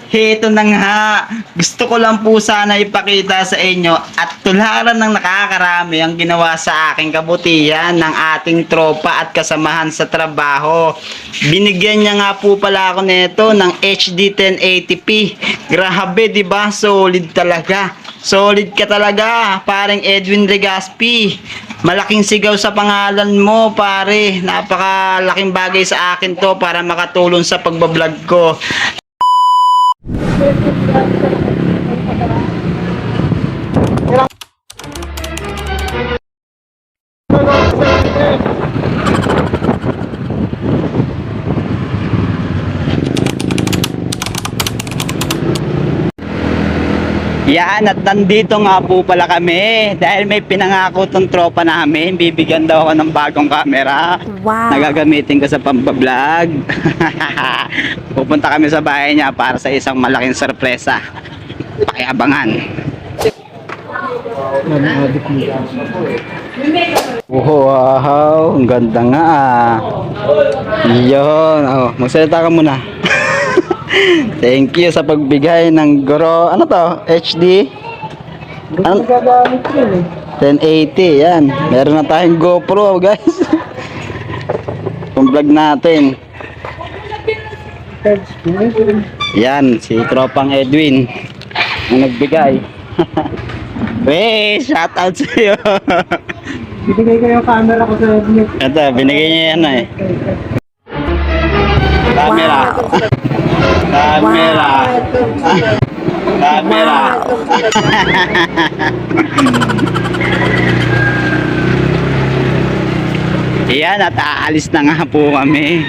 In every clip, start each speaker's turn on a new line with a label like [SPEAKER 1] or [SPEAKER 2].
[SPEAKER 1] heto na nga, gusto ko lang po sana ipakita sa inyo at tularan ng nakakarami ang ginawa sa aking kabutihan ng ating tropa at kasamahan sa trabaho. Binigyan niya nga po pala ako nito ng HD 1080p. Grabe, di ba? Solid talaga. Solid ka talaga, parang Edwin Legaspi. Malaking sigaw sa pangalan mo, pare. Napakalaking bagay sa akin to para makatulong sa pagbablog ko. Yan, at nandito nga po pala kami dahil may pinangako tong tropa namin, bibigyan daw ako ng bagong camera.
[SPEAKER 2] Wow.
[SPEAKER 1] Nagagamitin ko sa pambablog. Pupunta kami sa bahay niya para sa isang malaking sorpresa. Pakiabangan. Wow, ang ganda nga ah. Yun, oh, magsalita ka muna. Thank you sa pagbigay ng Goro, ano to? HD? Ano? 1080, yan. Meron na tayong GoPro, guys. Pang-vlog natin. Yan, si Tropang Edwin ang nagbigay. Wey, shoutout sa iyo.
[SPEAKER 3] Binigay ko yung camera ko sa Edwin.
[SPEAKER 1] Ito, binigay niya yan eh. Camera. Camera. Camera. Yan, at aalis na nga po kami.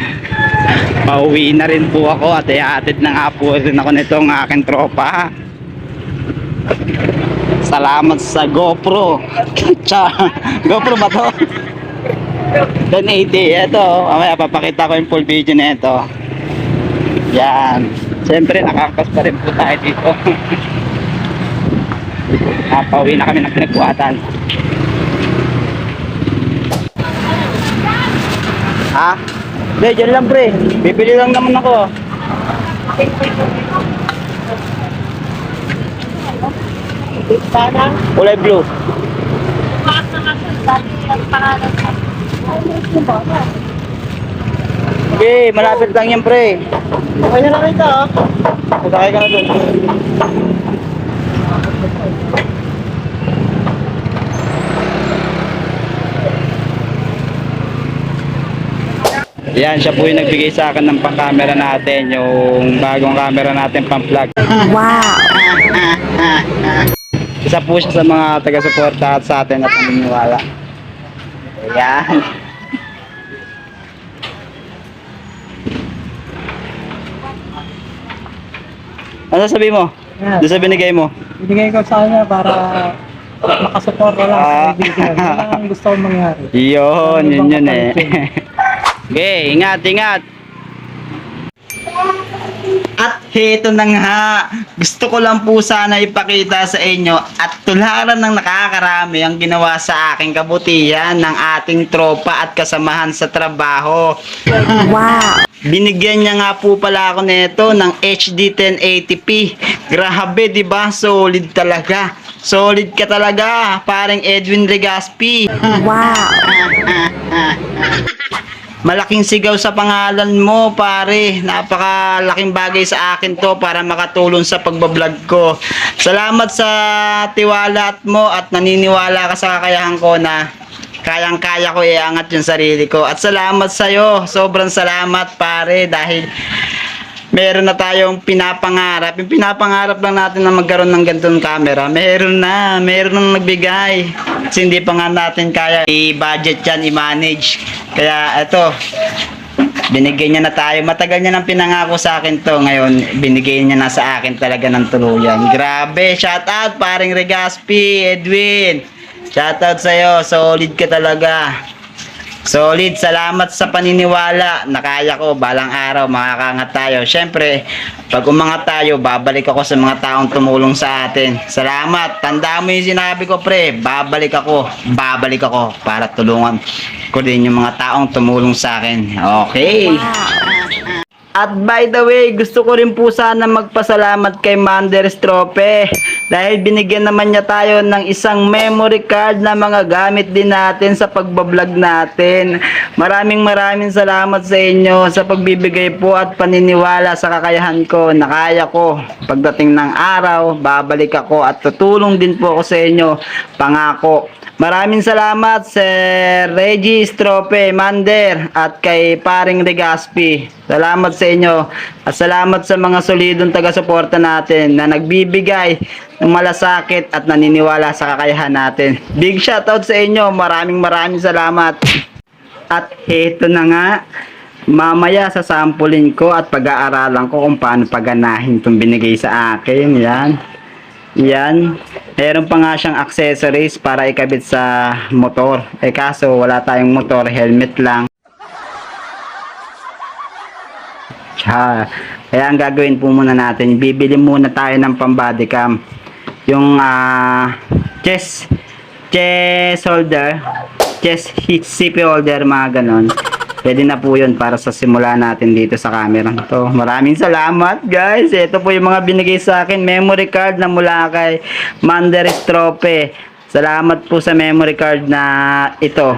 [SPEAKER 1] Pauwi na rin po ako at ihatid na nga po rin ako nitong aking tropa. Salamat sa GoPro. GoPro ba to? 1080. Ito, mamaya papakita ko yung full video na ito. Yan. Siyempre, nakakas pa rin po tayo dito. Napauwi na kami ng pinagbuhatan. Ha? Hindi, dyan lang pre. Bibili lang naman ako. Kulay blue. Okay, malapit lang yan pre.
[SPEAKER 3] Okay na lang ito ah.
[SPEAKER 1] Masakay ka na dun. Yan, siya po yung nagbigay sa akin ng pang-camera natin, yung bagong camera natin pang-vlog.
[SPEAKER 2] Wow.
[SPEAKER 1] Isa po siya sa mga taga-suporta at sa atin at naniniwala. Ayan. Ano sabi mo?
[SPEAKER 3] Yan.
[SPEAKER 1] Doon sa binigay mo?
[SPEAKER 3] Binigay ko sa kanya para makasuporta lang sa kaibigan. Yan ang gusto kong mangyari.
[SPEAKER 1] Yun eh. Okay, ingat. At heto na nga, gusto ko lang po sana ipakita sa inyo at tularan ng nakakarami ang ginawa sa aking kabutihan ng ating tropa at kasamahan sa trabaho.
[SPEAKER 2] Wow.
[SPEAKER 1] Binigyan niya nga po pala ako nito ng HD 1080p. Grabe, di ba? Solid talaga. Solid ka talaga, parang Edwin Legaspi.
[SPEAKER 2] Wow.
[SPEAKER 1] Malaking sigaw sa pangalan mo, pare. Napakalaking bagay sa akin to para makatulong sa pagbablog ko. Salamat sa tiwala mo at naniniwala ka sa kakayahan ko na kayang-kaya ko iangat yung sarili ko. At salamat sa'yo. Sobrang salamat, pare, dahil meron na tayong pinapangarap. Yung pinapangarap lang natin na magkaroon ng ganitong camera, meron na nagbigay. Kasi hindi pa nga natin kaya i-budget yan, i-manage. Kaya ito, binigay niya na tayo. Matagal niya nang pinangako sa akin to. Ngayon, binigay niya na sa akin talaga ng tuluyan. Grabe, shout out paring Legaspi, Edwin. Shout out sa'yo, solid ka talaga. Solid, salamat sa paniniwala. Nakaya ko, balang araw makakangat tayo. Syempre, pag umangat tayo, babalik ako sa mga taong tumulong sa atin. Salamat, tandaan mo yung sinabi ko pre, babalik ako para tulungan ko din yung mga taong tumulong sa akin. Okay.
[SPEAKER 2] Wow.
[SPEAKER 1] At by the way, gusto ko rin po sana magpasalamat kay Mander Estrope dahil binigyan naman niya tayo ng isang memory card na mga gamit din natin sa pagbablog natin. Maraming salamat sa inyo sa pagbibigay po at paniniwala sa kakayahan ko na kaya ko. Pagdating ng araw, babalik ako at tutulong din po ako sa inyo. Pangako. Maraming salamat Sir Reggie Estrope, Mander at kay Paring Regaspi. Salamat sa inyo at salamat sa mga solidong taga-suporta natin na nagbibigay ng malasakit at naniniwala sa kakayahan natin. Big shoutout sa inyo. Maraming salamat. At ito na nga, mamaya sasampulin ko at pag-aaralan ko kung paano paganahin itong binigay sa akin. Yan. Meron pa nga siyang accessories para ikabit sa motor. Kaso wala tayong motor, helmet lang. Kaya ang gagawin po muna natin, bibili muna tayo ng pang-body cam. Yung chest holder, chest CP holder, mga ganon. Pwede na po yun para sa simula natin dito sa camera to. Maraming salamat guys. Ito po yung mga binigay sa akin. Memory card na mula kay Mander Estrope. Salamat po sa memory card na ito.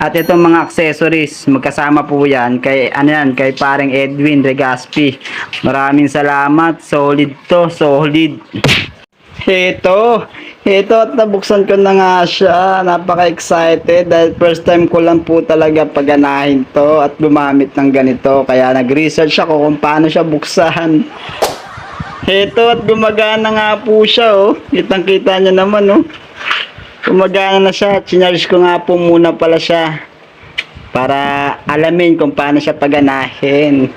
[SPEAKER 1] At itong mga accessories, magkasama po yan kay, kay Paring Edwin Regaspi. Maraming salamat. Solid to, solid. Ito at nabuksan ko na nga siya. Napaka-excited dahil first time ko lang po talaga paganahin to at gumamit ng ganito. Kaya nag-research ako kung paano siya buksan. Ito at gumagana nga po siya, oh. Kitang-kita niyo naman, oh. Gumagana na siya. Chinarge ko nga po muna pala siya para alamin kung paano siya paganahin.